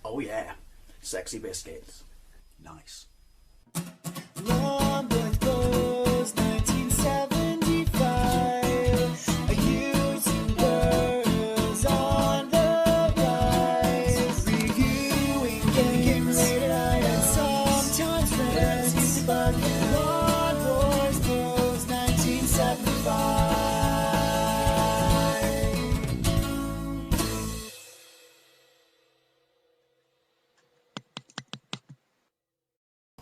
Oh yeah, sexy biscuits. Nice. Long boys blues, 1975. YouTubers on the rise, reviewing games late at night and sometimes friends. But Long boys blues, 1975.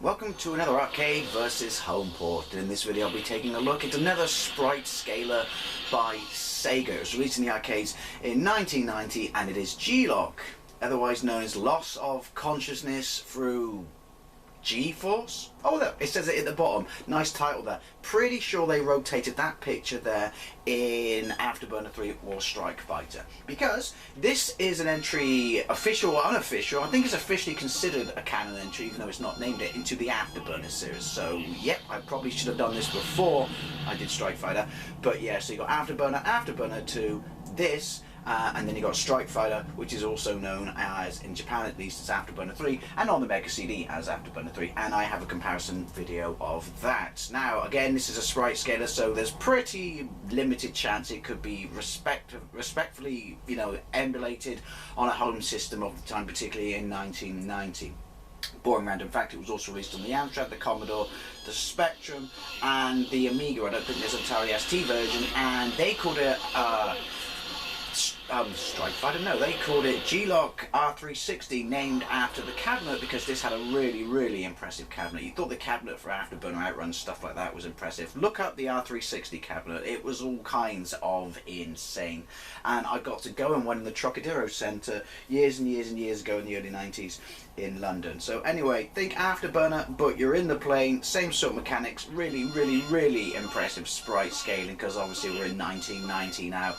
Welcome to another Arcade vs Home port, and in this video I'll be taking a look at another sprite scaler by Sega. It was released in the arcades in 1990 and it is G-LOC, otherwise known as Loss of Consciousness Through G-Force? Oh look, it says it at the bottom. Nice title there. Pretty sure they rotated that picture there in Afterburner 3 or Strike Fighter. Because this is an entry, official or unofficial, I think it's officially considered a canon entry, even though it's not named it, into the Afterburner series. So, yep, I probably should have done this before I did Strike Fighter. But yeah, so you got Afterburner, Afterburner 2, this, and then you got Strike Fighter, which is also known as, in Japan at least, as Afterburner 3, and on the Mega CD as Afterburner 3, and I have a comparison video of that. Now, again, this is a sprite scaler, so there's pretty limited chance it could be respectfully, you know, emulated on a home system of the time, particularly in 1990. Boring random fact, it was also released on the Amstrad, the Commodore, the Spectrum, and the Amiga. I don't think there's an Atari ST version, and they called it Strike Fighter, no, they called it G-LOC R360, named after the cabinet because this had a really impressive cabinet. You thought the cabinet for Afterburner Outrun, stuff like that was impressive. Look up the R360 cabinet, it was all kinds of insane. And I got to go in one in the Trocadero Centre years and years ago in the early 90s in London. So anyway, think Afterburner, but you're in the plane, same sort of mechanics, really impressive sprite scaling, because obviously we're in 1990 now.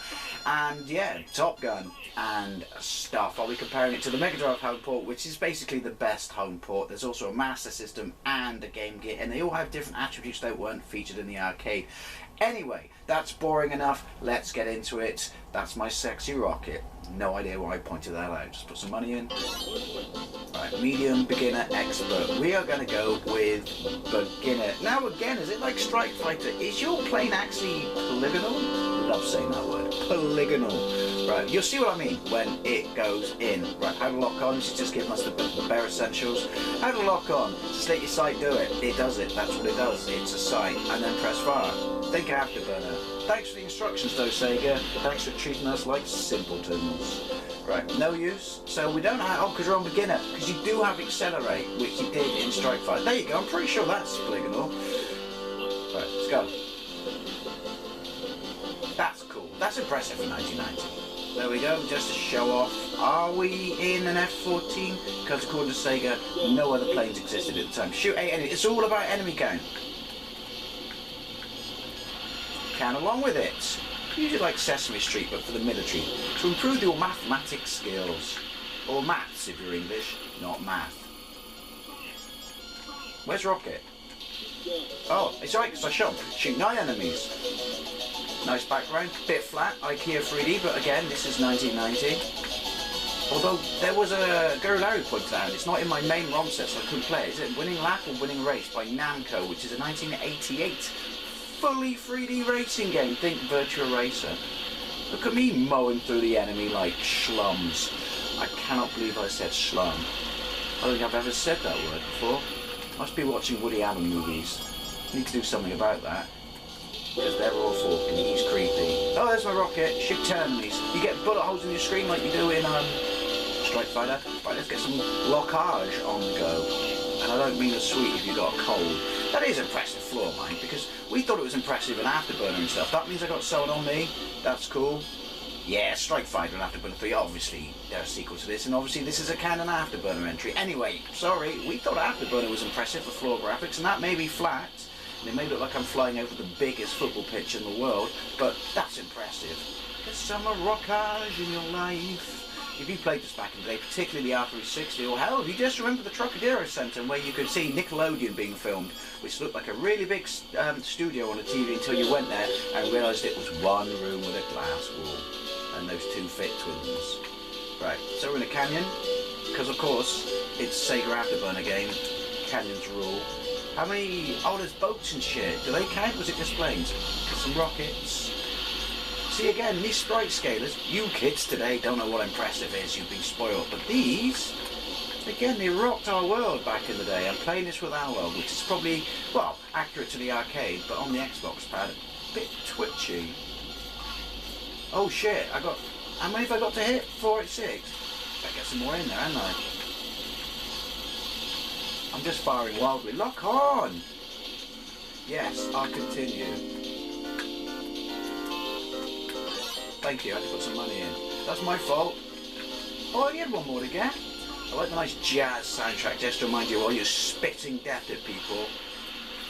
And yeah, Top Gun and stuff. I'll be comparing it to the Megadrive home port, which is basically the best home port. There's also a Master System and a Game Gear, and they all have different attributes that weren't featured in the arcade. Anyway, that's boring enough. Let's get into it. That's my sexy rocket. No idea why I pointed that out. Just put some money in. Right, medium, beginner, expert. We are going to go with beginner. Now again, is it like Strike Fighter? Is your plane actually polygonal? I love saying that word. Polygonal. Right, you'll see what I mean when it goes in. Right, how to lock on. This is just giving us the bare essentials. How to lock on. Just let your sight do it. It does it. That's what it does. It's a sight. And then press fire. Think Afterburner. Thanks for the instructions though, Sega. Thanks for treating us like simpletons. Right, no use. So we don't have, oh, because we're on beginner. Because you do have accelerate, which you did in Strike Fighter. There you go, I'm pretty sure that's polygonal. Right, let's go. That's cool. That's impressive for 1990. There we go, just to show off. Are we in an F-14? Because according to Sega, no other planes existed at the time. Shoot 8 enemies. It's all about enemy count. Count along with it. Usually like Sesame Street, but for the military. To improve your mathematics skills. Or maths if you're English, not math. Where's Rocket? Oh, it's alright because I shot him. Shoot 9 enemies. Nice background, bit flat, IKEA 3D, but again, this is 1990. Although, there was a Guru Larry pointed out, it's not in my main ROM set, so I couldn't play it. Is it Winning Lap or Winning Race by Namco, which is a 1988 fully 3D racing game. Think Virtua Racer. Look at me mowing through the enemy like schlums. I cannot believe I said schlum. I don't think I've ever said that word before. Must be watching Woody Allen movies. Need to do something about that. Because they're awful and he's creepy. Oh, there's my rocket. Shoot 10 enemies. You get bullet holes in your screen like you do in Strike Fighter. Right, let's get some blockage on the go. And I don't mean as sweet if you got a cold. That is impressive floor mine, because we thought it was impressive in Afterburner and stuff. That means I got sold on me. That's cool. Yeah, Strike Fighter and Afterburner 3, obviously they're a sequel to this, and obviously this is a canon Afterburner entry. Anyway, sorry, we thought Afterburner was impressive for floor graphics, and that may be flat. It may look like I'm flying over the biggest football pitch in the world, but that's impressive. Get some rockage in your life. If you played this back in the day, particularly the R360, or hell, if you just remember the Trocadero Centre where you could see Nickelodeon being filmed, which looked like a really big studio on a TV until you went there and realised it was one room with a glass wall and those two fit twins. Right, so we're in a canyon. because of course it's Sega Afterburner game. Canyons rule. How many? Oh, there's boats and shit. Do they count? Was it just planes? Some rockets. See again, these sprite scalers. You kids today don't know what impressive is. You've been spoiled. But these, again, they rocked our world back in the day. I'm playing this with our world, which is probably, well, accurate to the arcade, but on the Xbox pad, a bit twitchy. Oh shit! I got. How many have I got to hit? 4 at 6. Better get some more in there, haven't I? I'm just firing wildly. Lock on! Yes, I'll continue. Thank you, I had to put some money in. That's my fault. Oh, I only had one more to get. I like the nice jazz soundtrack just to remind you while you're spitting death at people.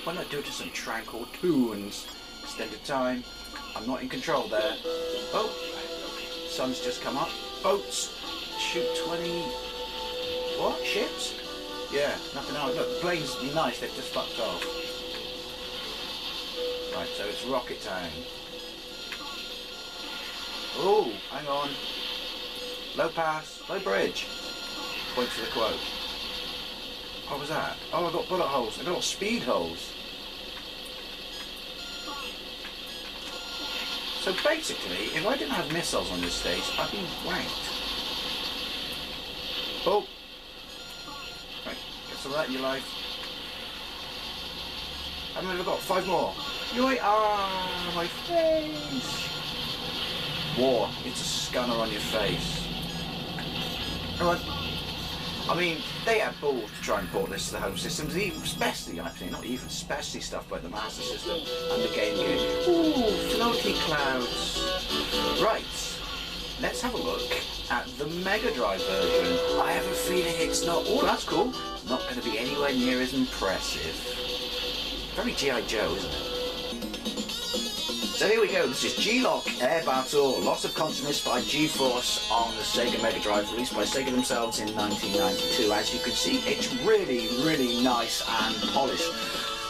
Why not do it to some tranquil tunes? Extended time. I'm not in control there. Oh, sun's just come up. Boats. Shoot 20... What? Ships? Yeah, nothing else. Look, the plane's nice, they've just fucked off. Right, so it's Rocket Town. Oh, hang on. Low pass, low bridge. Point to the quote. What was that? Oh, I got bullet holes. I got speed holes. So basically, if I didn't have missiles on this stage, I'd be wanked. Oh. Right, get some of that in your life. How many have I got? 5 more. You wait. Ah, my face. War. It's a scanner on your face. Come on. I mean, they had balls to try and port this to the home systems, even especially, actually, not even, especially stuff like the Master System and the Game Gear. Ooh, floaty clouds. Right, let's have a look at the Mega Drive version. I have a feeling it's not, oh, that's cool, not going to be anywhere near as impressive. Very G.I. Joe, isn't it? So here we go, this is G-LOC Air Battle, loss of consciousness by G-Force on the Sega Megadrive, released by Sega themselves in 1992. As you can see, it's really, really nice and polished.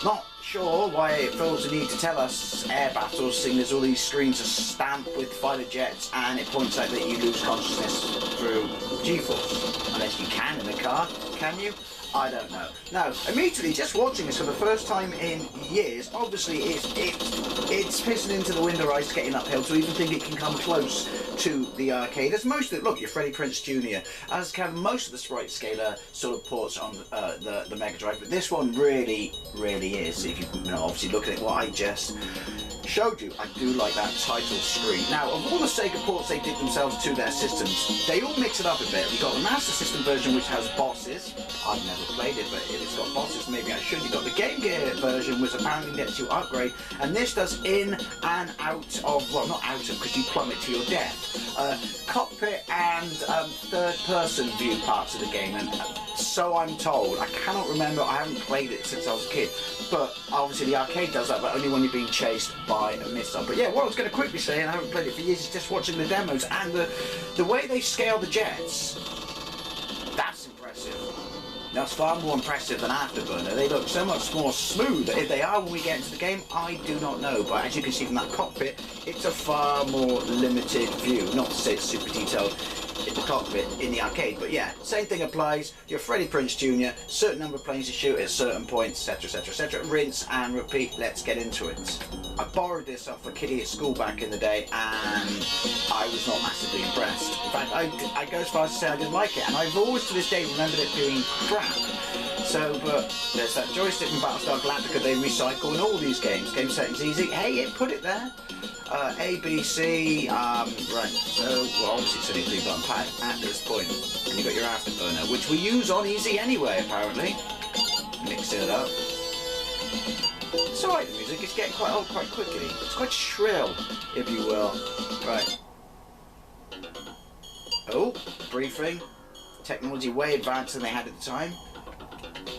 Not sure why it feels the need to tell us Air Battle, seeing there's all these screens are stamped with fighter jets and it points out that you lose consciousness through G-Force. Unless you can in the car, can you? I don't know. Now, immediately, just watching this for the first time in years, obviously it's pissing into the window ice getting uphill to even think it can come close to the arcade. As most of it, look, you're Freddie Prinze Jr., as can most of the sprite scaler sort of ports on the Mega Drive, but this one really, really is. If you know, obviously look at it, what I just showed you, I do like that title screen. Now, of all the Sega ports they did themselves to their systems, they all mix it up a bit. You've got the Master System version, which has bosses. I've never played it, but if it's got bosses, maybe I should. You've got the Game Gear version, which apparently lets you upgrade, and this does in and out of, well, not out of, because you plummet to your death. Cockpit and third-person view parts of the game, and so I'm told. I cannot remember, I haven't played it since I was a kid, but obviously the arcade does that, but only when you're being chased by a missile. But yeah, what I was going to quickly say, and I haven't played it for years, is just watching the demos, and the way they scale the jets, that's impressive. That's far more impressive than Afterburner. They look so much more smooth. If they are when we get into the game, I do not know. But as you can see from that cockpit, it's a far more limited view. Not to say it's super detailed in the cockpit in the arcade, but yeah, same thing applies. You're Freddie Prinze Jr., certain number of planes to shoot at certain points, etc, etc, etc. Rinse and repeat. Let's get into it. I borrowed this off a kiddie at school back in the day, and I was not massively impressed. In fact, I go as far as to say I didn't like it, and I've always to this day remembered it being crap. So, but there's that joystick from Battlestar Galactica they recycle in all these games. Game settings easy. Hey, it put it there. A, B, C, right, so, well, obviously it's only a 3-button pad at this point. And you've got your Afterburner, which we use on easy anyway, apparently. Mixing it up. It's alright, the music, it's getting quite old quite quickly. It's quite shrill, if you will. Right. Oh, briefing. Technology way advanced than they had at the time.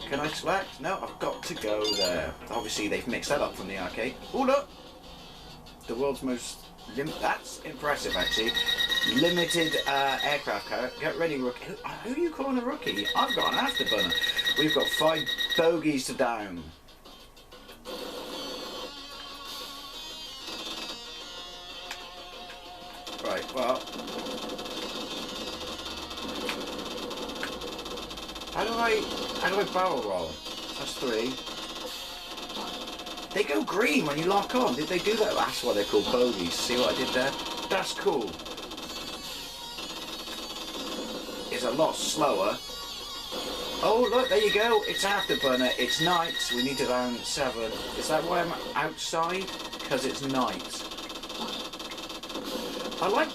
Can I select? No, I've got to go there. Obviously, they've mixed that up from the arcade. Oh, look! The world's most that's impressive, actually. Limited aircraft carrier. Get ready, rookie. Who are you calling a rookie? I've got an Afterburner. We've got 5 bogeys to down. Right, well. How do I barrel roll? That's 3. They go green when you lock on. Did they do that? That's why they're called bogeys. See what I did there? That's cool. It's a lot slower. Oh look, there you go. It's afterburner. It's night. We need to round 7. Is that why I'm outside? Because it's night. I like...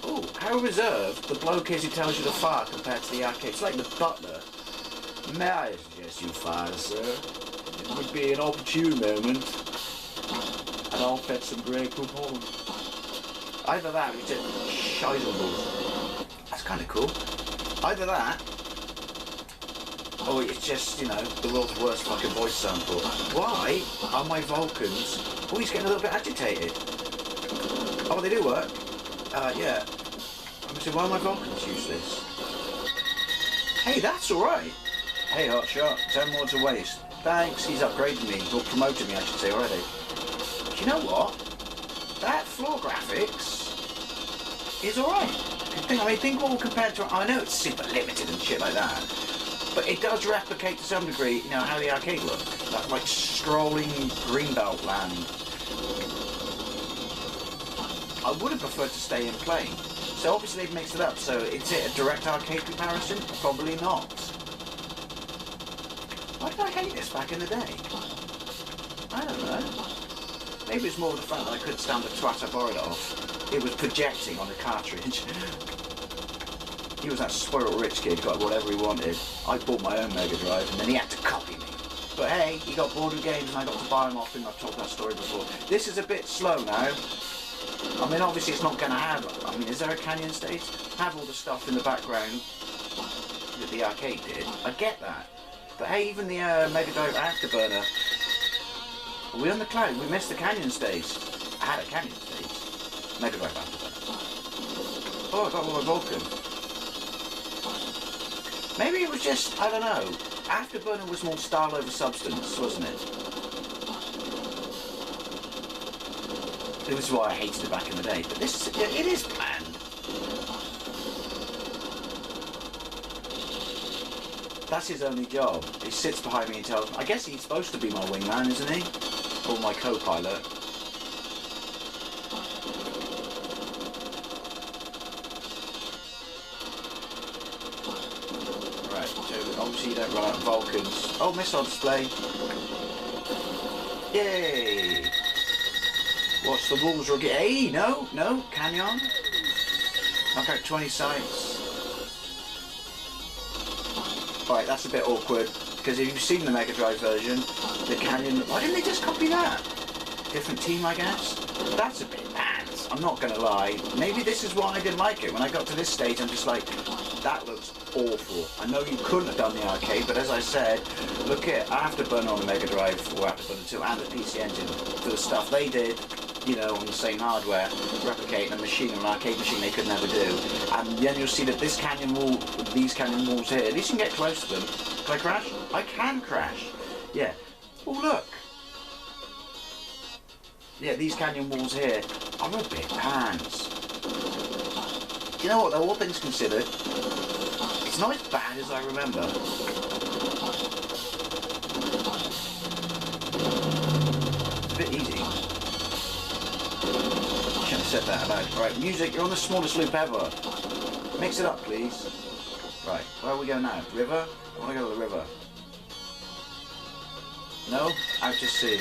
Oh, how reserved the bloke is who tells you to fire compared to the arcade. It's like the butler. May I suggest you fire, sir? It would be an opportune moment. And I'll fetch some grey poupon. Either that or you just shizzle. That's kind of cool. Either that, or it's just, you know, the world's worst fucking voice sample. Why are my Vulcans... Oh, he's getting a little bit agitated. Oh, they do work. Yeah. I'm saying, why are my Vulcans useless? Hey, that's alright. Hey, hotshot, 10 more to waste. Thanks, he's upgraded me, or promoted me, I should say, already. Do you know what? That floor graphics is alright. I mean, think all compared to... I know it's super limited and shit like that, but it does replicate to some degree, you know, how the arcade looked. That, like, strolling greenbelt land. I would have preferred to stay in plane. So obviously they've mixed it up, so is it a direct arcade comparison? Probably not. Why did I hate this back in the day? I don't know. Maybe it's more the fact that I couldn't stand the twat I borrowed it off. It was projecting on the cartridge. He was that spoiled rich kid, got whatever he wanted. I bought my own Megadrive and then he had to copy me. But hey, he got bored of games and I got to buy them off him. I've told that story before. This is a bit slow now. I mean, obviously it's not going to have... I mean, is there a canyon stage? Have all the stuff in the background that the arcade did. I get that. But hey, even the Megadrive Afterburner... Are we on the cloud? We missed the canyon stage. I had a canyon stage. Megadrive Afterburner. Oh, I got all my Vulcan. Maybe it was just... I don't know. Afterburner was more style over substance, wasn't it? This is why I hated it back in the day, but this, it is planned. That's his only job. He sits behind me and tells me, I guess he's supposed to be my wingman, isn't he? Or my co-pilot. Right, so obviously you don't run out of Vulcans. Oh, missile display. Yay! What's the rules? Hey, no, canyon. Knock out 20 sites. Right, that's a bit awkward, because if you've seen the Mega Drive version, the canyon... Why didn't they just copy that? Different team, I guess? That's a bit pants, I'm not going to lie. Maybe this is why I didn't like it. When I got to this stage, I'm just like, that looks awful. I know you couldn't have done the arcade, but as I said, look at Afterburner on the Mega Drive, or Afterburner 2, and the PC Engine, for the stuff they did, you know, on the same hardware, replicating a machine, an arcade machine they could never do. And then you'll see that this canyon wall, these canyon walls here, at least you can get close to them. Can I crash? I can crash. Yeah. Oh, look. Yeah, these canyon walls here are a bit pants. You know what, though, all things considered, it's not as bad as I remember. It's a bit easy. Should have said that about. Right, music, you're on the smallest loop ever. Mix it up, please. Right, where are we going now? River? I want to go to the river. No? Out to sea.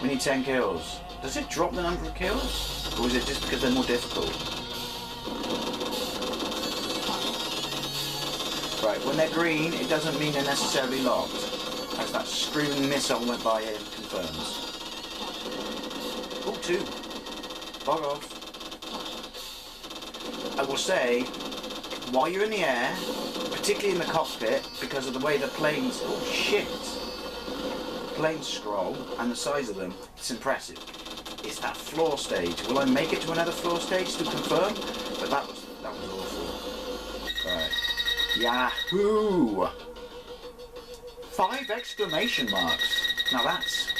We need 10 kills. Does it drop the number of kills? Or is it just because they're more difficult? Right, when they're green, it doesn't mean they're necessarily locked. As that screaming missile went by here confirms. Oh, 2. Bog off. I will say, while you're in the air, particularly in the cockpit, because of the way the planes... Oh, shit! Planes scroll, and the size of them, it's impressive. It's that floor stage. Will I make it to another floor stage to confirm? But that was awful. Right. Yahoo! 5 exclamation marks. Now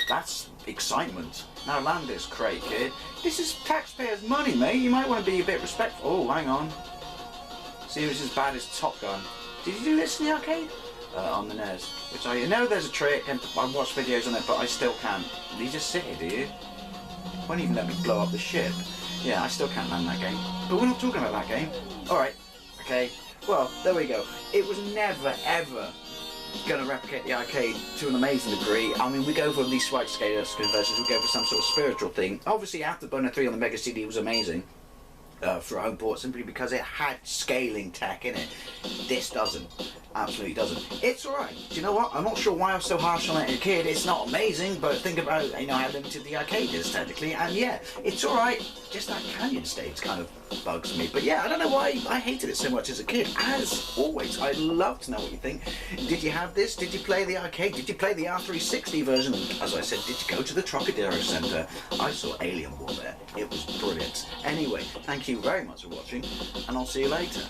that's excitement. Now land this crate, kid. This is taxpayers' money, mate. You might want to be a bit respectful. Oh, hang on. See if it's as bad as Top Gun. Did you do this in the arcade? On the NES, which I know there's a trick, and I watched videos on it, but I still can't. You just sit here, do you? Won't even let me blow up the ship. Yeah, I still can't land that game. But we're not talking about that game. Alright, okay. Well, there we go. It was never, ever going to replicate the arcade to an amazing degree. I mean, we go for these swipe scale conversions, we go for some sort of spiritual thing. Obviously, Afterburner 3 on the Mega CD was amazing. For a home port, simply because it had scaling tech in it. This doesn't. Absolutely doesn't. It's alright. Do you know what? I'm not sure why I was so harsh on it as a kid. It's not amazing, but think about, you know, how limited the arcade is technically, and yeah, it's alright. Just that canyon stage kind of bugs me. But yeah, I don't know why I hated it so much as a kid. As always, I'd love to know what you think. Did you have this? Did you play the arcade? Did you play the R360 version? As I said, did you go to the Trocadero Centre? I saw Alien War there. It was brilliant. Anyway, thank you very much for watching, and I'll see you later.